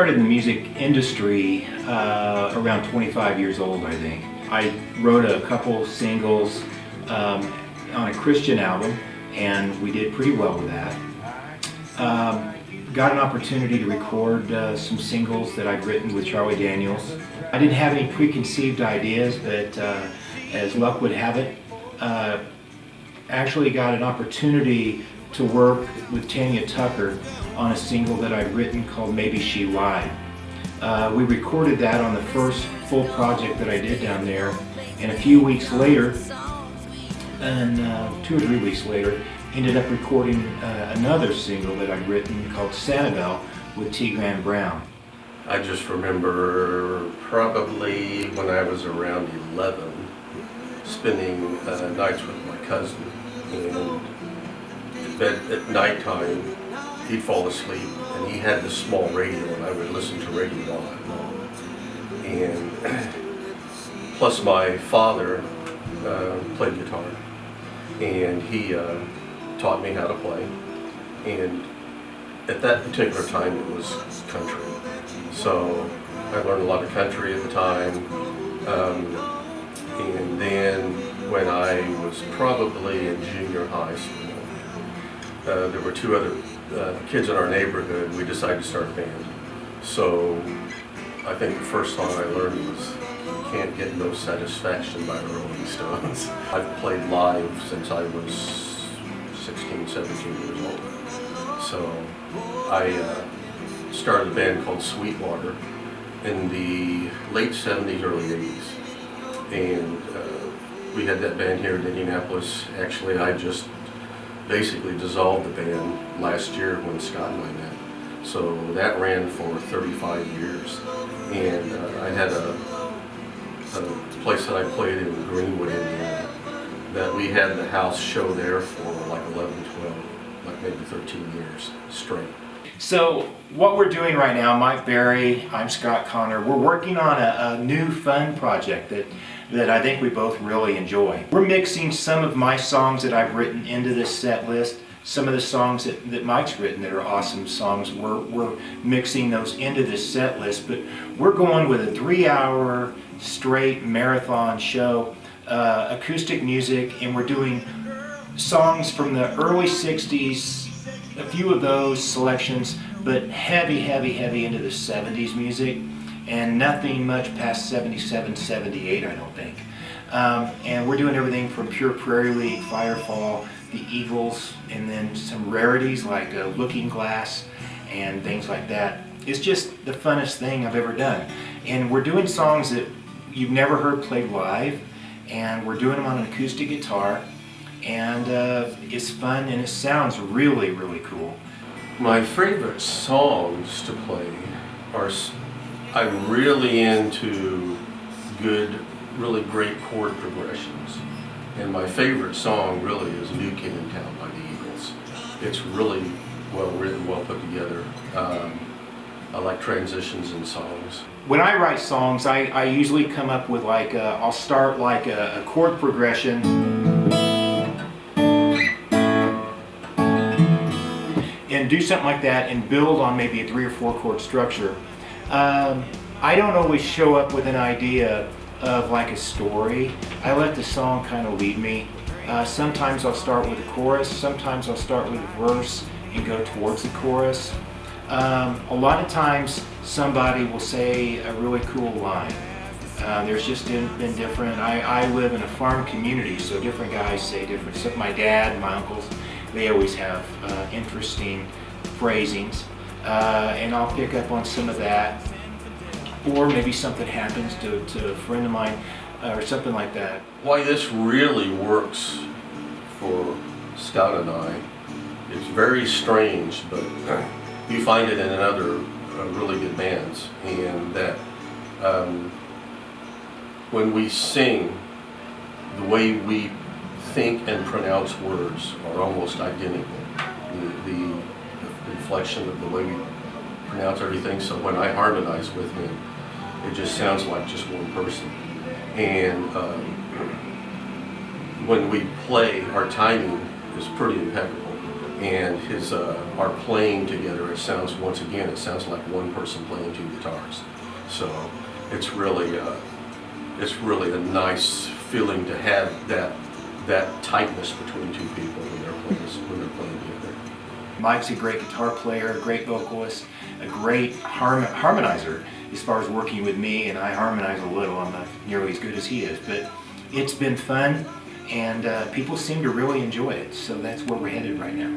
started in the music industry around 25 years old, I think. I wrote a couple singles on a Christian album, and we did pretty well with that. Got an opportunity to record some singles that I'd written with Charlie Daniels. I didn't have any preconceived ideas, but as luck would have it, actually got an opportunity to work with Tanya Tucker on a single that I'd written called Maybe She Lied. We recorded that on the first full project that I did down there, and a few weeks later, and 2 or 3 weeks later, ended up recording another single that I'd written called Sanibel with T. Graham Brown. I just remember probably when I was around 11, spending nights with my cousin, and at nighttime he'd fall asleep, and he had this small radio, and I would listen to radio all night long. And plus my father played guitar, and he taught me how to play, and at that particular time it was country. So I learned a lot of country at the time, and then when I was probably in junior high school, there were 2 other kids in our neighborhood. We decided to start a band. So I think the first song I learned was Can't Get No Satisfaction by the Rolling Stones. I've played live since I was 16, 17 years old. So I started a band called Sweetwater in the late 70s, early 80s. And we had that band here in Indianapolis. Actually, I just basically dissolved the band last year when Scott and I met. So that ran for 35 years. And I had a place that I played in Greenwood, Indiana, that we had the house show there for like 11, 12, like maybe 13 years straight. So what we're doing right now, Mike Berry, I'm Scott Connor, we're working on a new fun project that I think we both really enjoy. We're mixing some of my songs that I've written into this set list, some of the songs that Mike's written that are awesome songs, we're mixing those into this set list, but we're going with a 3-hour straight marathon show, acoustic music, and we're doing songs from the early 60s, a few of those selections, but heavy into the 70s music, and nothing much past 77, 78, I don't think. And we're doing everything from Pure Prairie League, Firefall, the Eagles, and then some rarities like Looking Glass and things like that. It's just the funnest thing I've ever done. And we're doing songs that you've never heard played live, and we're doing them on an acoustic guitar, and it's fun and it sounds really, really cool. My favorite songs to play are, I'm really into good, really great chord progressions. And my favorite song really is New Kid in Town by the Eagles. It's really well written, well put together. I like transitions in songs. When I write songs, I usually come up with like, I'll start like a chord progression, and do something like that and build on maybe a 3 or 4 chord structure. I don't always show up with an idea of like a story. I let the song kind of lead me. Sometimes I'll start with a chorus, sometimes I'll start with a verse and go towards the chorus. A lot of times somebody will say a really cool line. There's just been different, I live in a farm community, so different guys say different stuff. My dad and my uncles, they always have interesting phrasings, and I'll pick up on some of that. Or maybe something happens to a friend of mine or something like that. Why this really works for Scott and I, it's very strange, but you find it in other really good bands, and that when we sing, the way we think and pronounce words are almost identical. The inflection of the way we pronounce everything, so when I harmonize with him, it just sounds like just one person. And when we play, our timing is pretty impeccable. and his our playing together, it sounds, once again, it sounds like one person playing two guitars. So it's really a nice feeling to have that tightness between two people when they're playing together. Mike's a great guitar player, a great vocalist, a great harmonizer as far as working with me, and I harmonize a little. I'm not nearly as good as he is, but it's been fun, and people seem to really enjoy it, so that's where we're headed right now.